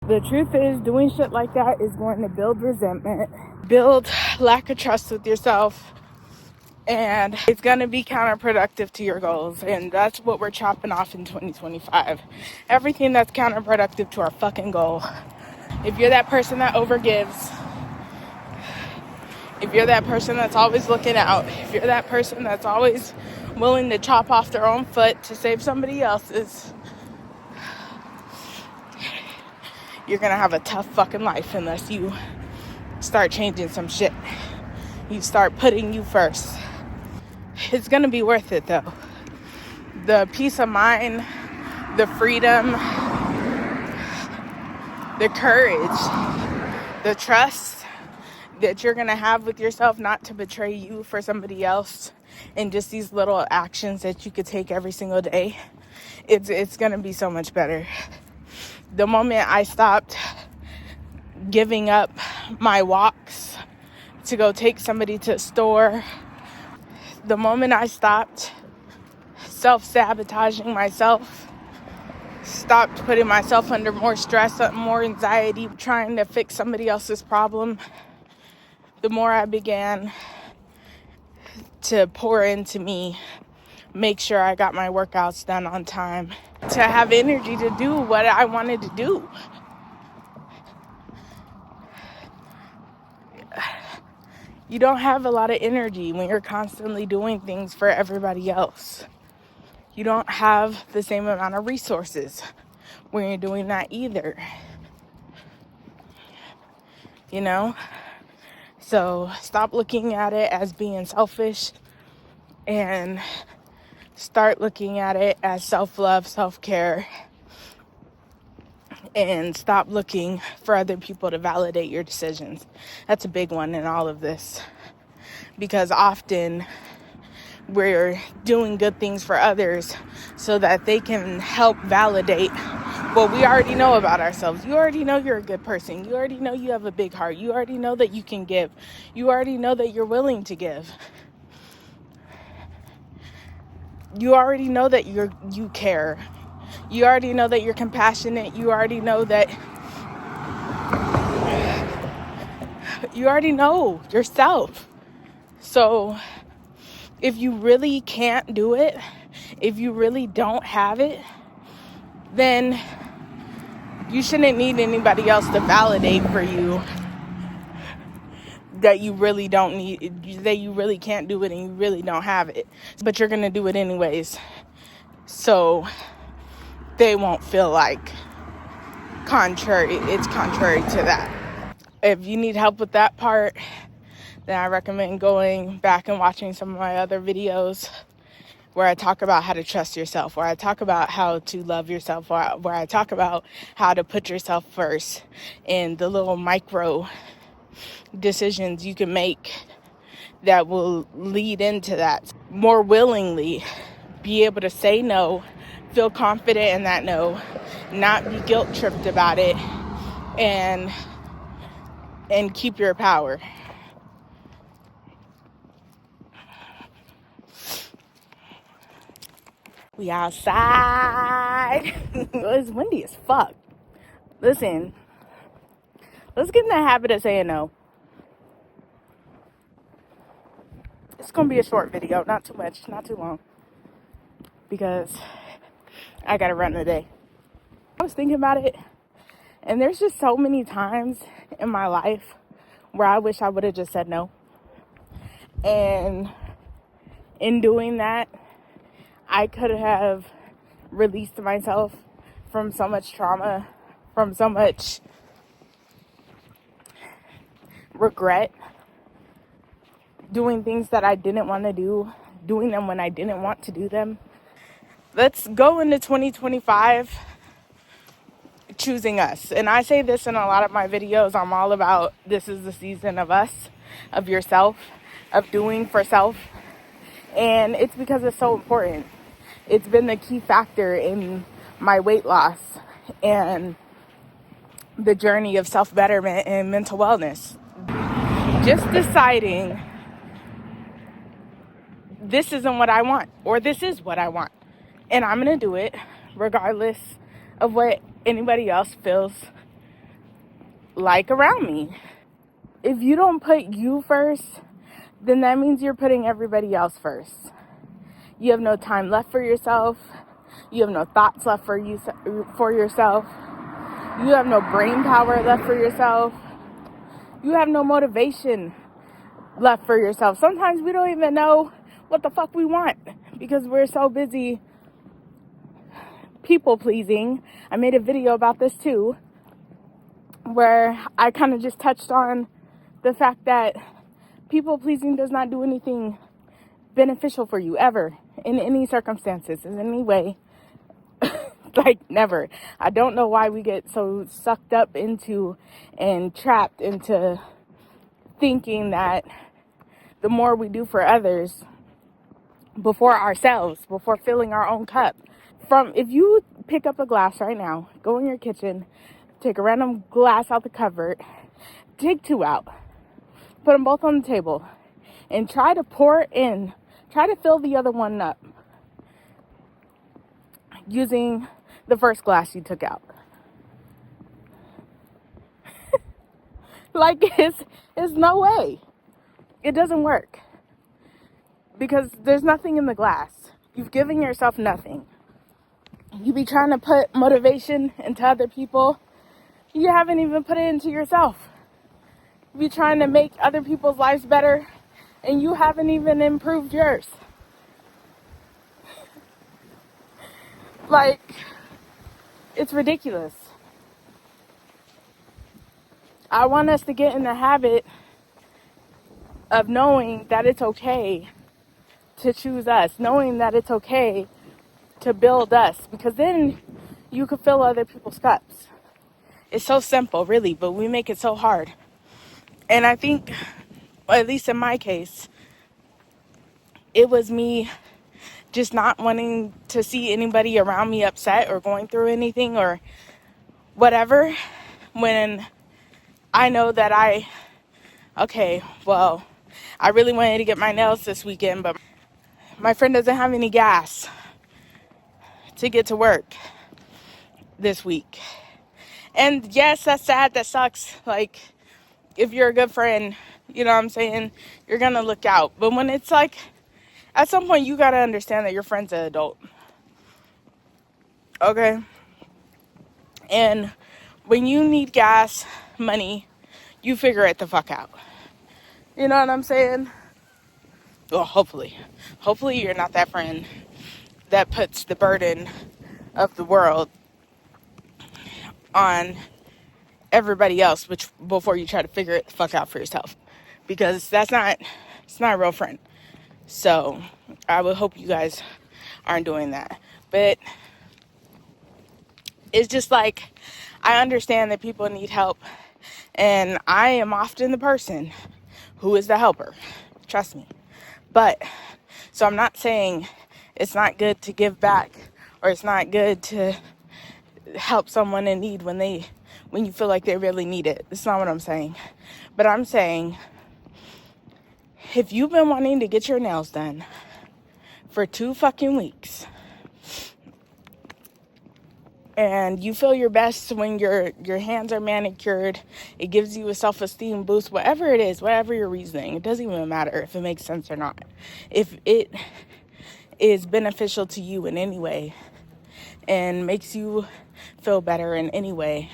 The truth is, doing shit like that is going to build resentment, build lack of trust with yourself, and it's going to be counterproductive to your goals. And that's what we're chopping off in 2025. Everything that's counterproductive to our fucking goal. If you're that person that overgives, if you're that person that's always looking out, if you're that person that's always willing to chop off their own foot to save somebody else's, you're gonna have a tough fucking life unless you start changing some shit. You start putting you first. It's gonna be worth it though. The peace of mind, the freedom, the courage, the trust that you're gonna have with yourself, not to betray you for somebody else, and just these little actions that you could take every single day, it's gonna be so much better. The moment I stopped giving up my walks to go take somebody to the store, the moment I stopped self-sabotaging myself, stopped putting myself under more stress, more anxiety, trying to fix somebody else's problem, the more I began to pour into me, make sure I got my workouts done on time, to have energy to do what I wanted to do. You don't have a lot of energy when you're constantly doing things for everybody else. You don't have the same amount of resources when you're doing that either. You know? So stop looking at it as being selfish and start looking at it as self-love, self-care, and stop looking for other people to validate your decisions. That's a big one in all of this, because often we're doing good things for others so that they can help validate what we already know about ourselves. You already know you're a good person. You already know you have a big heart. You already know that you can give. You already know that you're willing to give. You already know that you care. You already know that you're compassionate. You already know that you already know yourself. So if you really can't do it, if you really don't have it, then you shouldn't need anybody else to validate for you that you really don't need, that you really can't do it and you really don't have it. But you're going to do it anyways. So they won't feel like it's contrary to that. If you need help with that part, then I recommend going back and watching some of my other videos where I talk about how to trust yourself, where I talk about how to love yourself, where I talk about how to put yourself first, and the little micro decisions you can make that will lead into that. More willingly be able to say no, feel confident in that no, not be guilt tripped about it, and keep your power. We outside. It's windy as fuck. Listen, let's get in the habit of saying no. It's gonna be a short video, not too much, not too long, because I gotta run today. I was thinking about it, and there's just so many times in my life where I wish I would have just said no. And in doing that, I could have released myself from so much trauma, from so much regret, doing things that I didn't want to do, doing them when I didn't want to do them. Let's go into 2025 choosing us. And I say this in a lot of my videos. I'm all about, this is the season of us, of yourself, of doing for self. And it's because it's so important. It's been the key factor in my weight loss and the journey of self-betterment and mental wellness. Just deciding this isn't what I want, or this is what I want. And I'm going to do it regardless of what anybody else feels like around me. If you don't put you first, then that means you're putting everybody else first. You have no time left for yourself. You have no thoughts left for yourself. You have no brain power left for yourself. You have no motivation left for yourself. Sometimes we don't even know what the fuck we want because we're so busy people pleasing. I made a video about this too, where I kind of just touched on the fact that people pleasing does not do anything beneficial for you ever, in any circumstances, in any way. Like, never. I don't know why we get so sucked up into and trapped into thinking that the more we do for others before ourselves, before filling our own cup. If you pick up a glass right now, go in your kitchen, take a random glass out the cupboard, take 2 out, put them both on the table, and try to pour it in. Try to fill the other one up using the first glass you took out. Like, it's no way. It doesn't work. Because there's nothing in the glass. You've given yourself nothing. You be trying to put motivation into other people. You haven't even put it into yourself. You be trying to make other people's lives better, and you haven't even improved yours. Like, it's ridiculous. I want us to get in the habit of knowing that it's okay to choose us, knowing that it's okay to build us, because then you could fill other people's cups. It's so simple, really, but we make it so hard. And I think, at least in my case, it was me just not wanting to see anybody around me upset or going through anything or whatever, when I know that I really wanted to get my nails this weekend, but my friend doesn't have any gas to get to work this week. And yes, that's sad, that sucks. Like, if you're a good friend, you know what I'm saying, you're gonna look out. But when it's like, at some point you gotta understand that your friend's an adult. Okay? And when you need gas money, you figure it the fuck out. You know what I'm saying? Well, hopefully you're not that friend that puts the burden of the world on everybody else, before you try to figure it the fuck out for yourself, because it's not a real friend. So I would hope you guys aren't doing that. But it's just like, I understand that people need help, and I am often the person who is the helper, trust me. But so I'm not saying it's not good to give back, or it's not good to help someone in need when you feel like they really need it. That's not what I'm saying. But I'm saying, if you've been wanting to get your nails done for 2 fucking weeks, and you feel your best when your hands are manicured, it gives you a self-esteem boost, whatever it is, whatever your reasoning, it doesn't even matter if it makes sense or not. If it is beneficial to you in any way and makes you feel better in any way,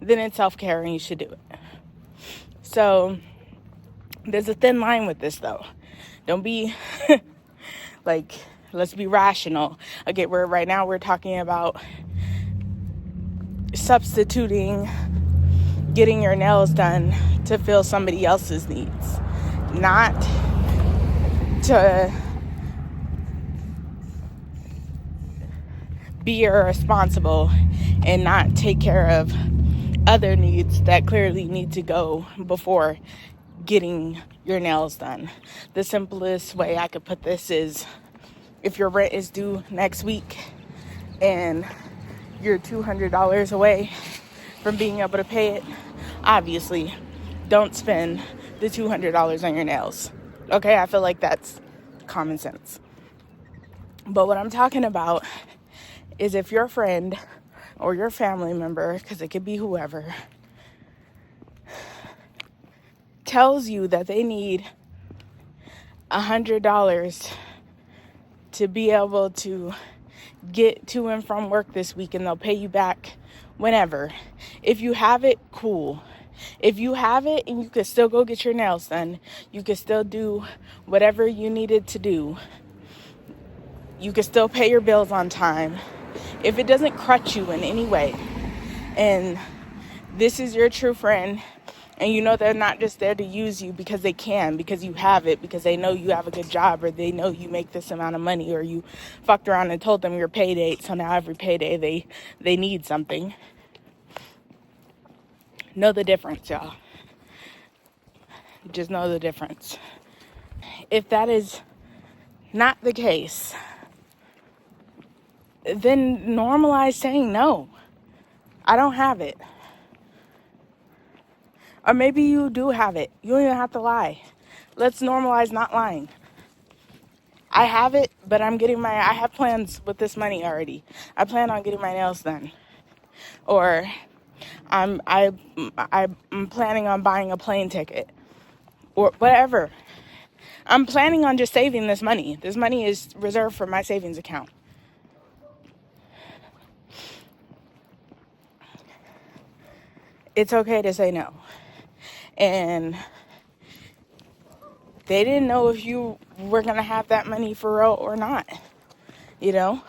then it's self-care and you should do it. So there's a thin line with this, though. Don't be like, let's be rational. Okay, right now we're talking about substituting getting your nails done to fill somebody else's needs, not to be irresponsible and not take care of other needs that clearly need to go before getting your nails done. The simplest way I could put this is, if your rent is due next week and you're $200 away from being able to pay it, obviously don't spend the $200 on your nails. Okay, I feel like that's common sense. But what I'm talking about is, if your friend or your family member, because it could be whoever, tells you that they need $100 to be able to get to and from work this week, and they'll pay you back whenever. If you have it, cool. If you have it and you could still go get your nails done, you could still do whatever you needed to do, you could still pay your bills on time. If it doesn't crutch you in any way, and this is your true friend, and you know they're not just there to use you because they can, because you have it, because they know you have a good job, or they know you make this amount of money, or you fucked around and told them your pay date, so now every payday they need something. Know the difference, y'all. Just know the difference. If that is not the case, then normalize saying no. I don't have it. Or maybe you do have it. You don't even have to lie. Let's normalize not lying. I have it, but I have plans with this money already. I plan on getting my nails done. Or I'm planning on buying a plane ticket. Or whatever. I'm planning on just saving this money. This money is reserved for my savings account. It's okay to say no. And they didn't know if you were going to have that money for real or not. You know,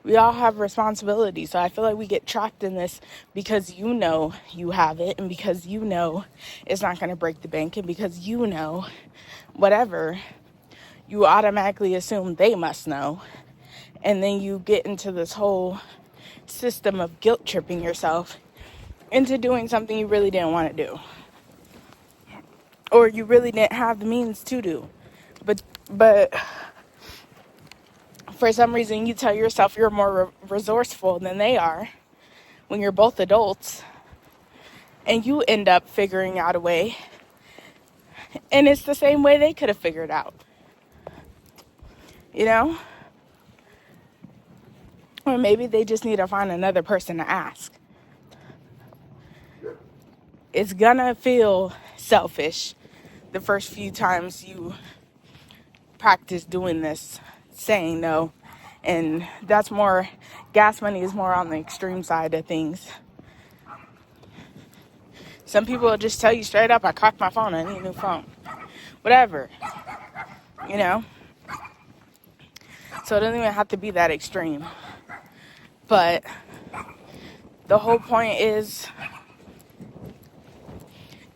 we all have responsibilities. So I feel like we get trapped in this because you know you have it, and because you know it's not going to break the bank, and because you know whatever, you automatically assume they must know. And then you get into this whole system of guilt tripping yourself into doing something you really didn't want to do, or you really didn't have the means to do. But for some reason you tell yourself you're more resourceful than they are when you're both adults, and you end up figuring out a way, and it's the same way they could have figured out, you know? Or maybe they just need to find another person to ask. It's gonna feel selfish the first few times you practice doing this, saying no. And that's more, gas money is more on the extreme side of things. Some people will just tell you straight up, I cracked my phone, I need a new phone. Whatever, you know? So it doesn't even have to be that extreme. But the whole point is,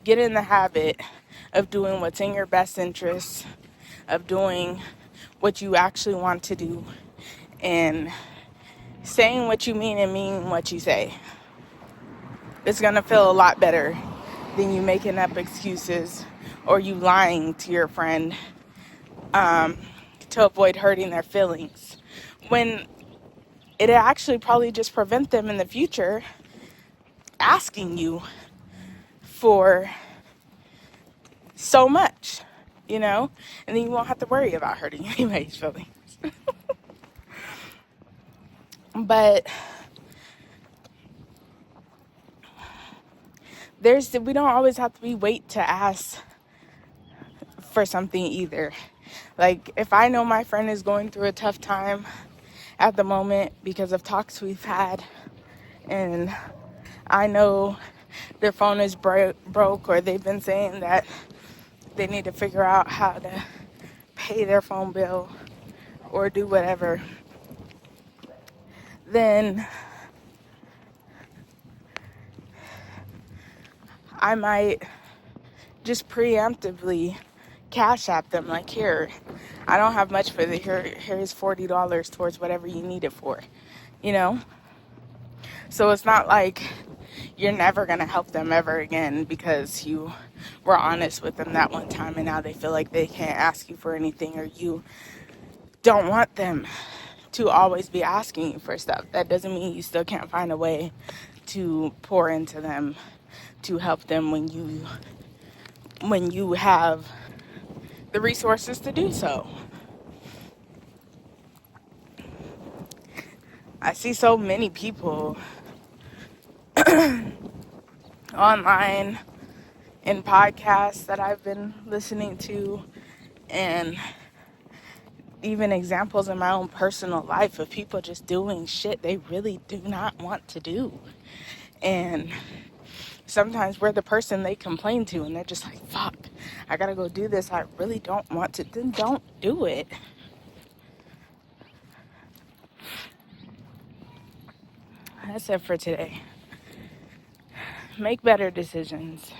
get in the habit of doing what's in your best interest, of doing what you actually want to do, and saying what you mean and mean what you say. It's going to feel a lot better than you making up excuses or you lying to your friend to avoid hurting their feelings, when it actually probably just prevent them in the future asking you for so much, you know? And then you won't have to worry about hurting anybody's feelings. But we don't always have to wait to ask for something either. Like, if I know my friend is going through a tough time at the moment because of talks we've had, and I know their phone is broke, or they've been saying that they need to figure out how to pay their phone bill or do whatever, then I might just preemptively cash app them, like, here, I don't have much for here's $40 towards whatever you need it for, you know? So it's not like you're never going to help them ever again because you were honest with them that one time, and now they feel like they can't ask you for anything, or you don't want them to always be asking you for stuff. That doesn't mean you still can't find a way to pour into them, to help them when you have the resources to do so. I see so many people online in podcasts that I've been listening to, and even examples in my own personal life of people just doing shit they really do not want to do. And sometimes we're the person they complain to, and they're just like, fuck, I gotta go do this. I really don't want to. Then don't do it. That's it for today. Make better decisions.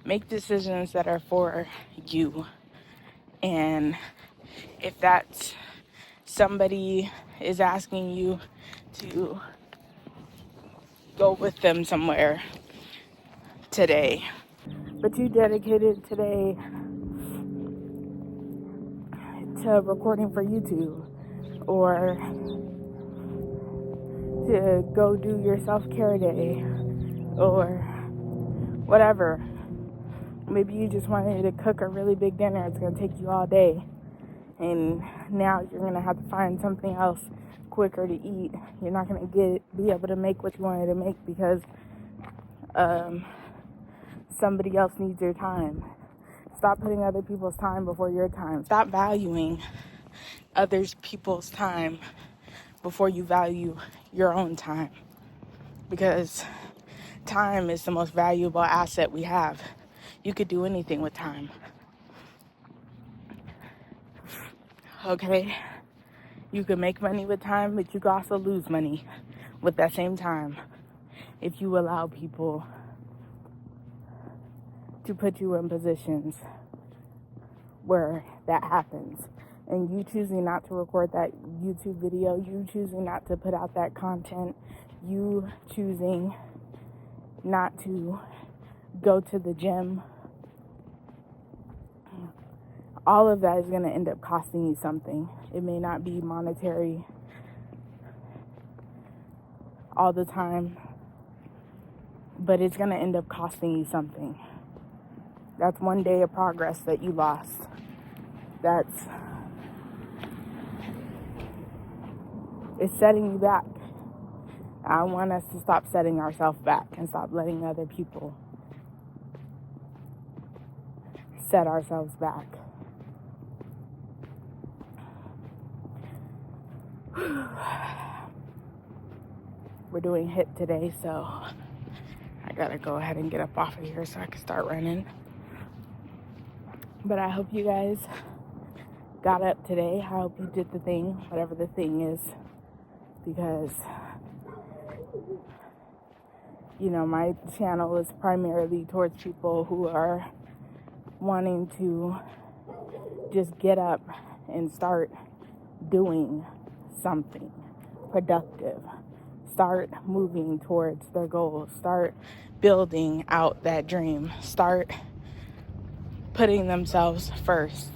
Make decisions that are for you. And if that's somebody is asking you to go with them somewhere today, but you dedicated today to recording for YouTube, or to go do your self-care day, or whatever. Maybe you just wanted to cook a really big dinner. It's going to take you all day, and now you're going to have to find something else quicker to eat. You're not going to be able to make what you wanted to make because somebody else needs your time. Stop putting other people's time before your time. Stop valuing other people's time before you value your own time, because time is the most valuable asset we have. You could do anything with time. Okay? You can make money with time, but you can also lose money with that same time if you allow people to put you in positions where that happens. And you choosing not to record that YouTube video, you choosing not to put out that content, you choosing not to go to the gym, all of that is going to end up costing you something. It may not be monetary all the time, but it's going to end up costing you something. That's one day of progress that you lost. It's setting you back. I want us to stop setting ourselves back and stop letting other people set ourselves back. We're doing HIIT today, so I gotta go ahead and get up off of here so I can start running. But I hope you guys got up today. I hope you did the thing, whatever the thing is, because my channel is primarily towards people who are wanting to just get up and start doing something productive. Start moving towards their goals. Start building out that dream. Start putting themselves first.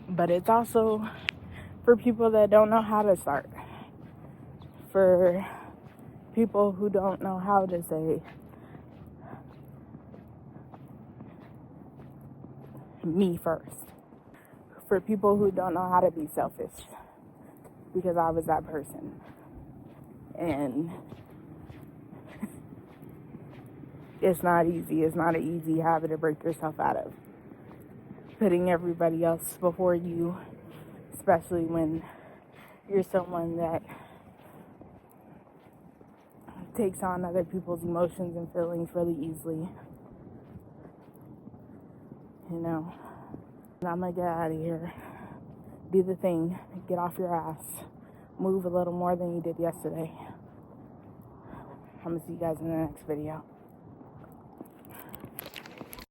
But it's also for people that don't know how to start. For people who don't know how to say, me first. For people who don't know how to be selfish, because I was that person. And it's not easy. It's not an easy habit to break yourself out of. Putting everybody else before you, especially when you're someone that takes on other people's emotions and feelings really easily. And I'm gonna get out of here. Do the thing. Get off your ass. Move a little more than you did yesterday. I'm gonna see you guys in the next video.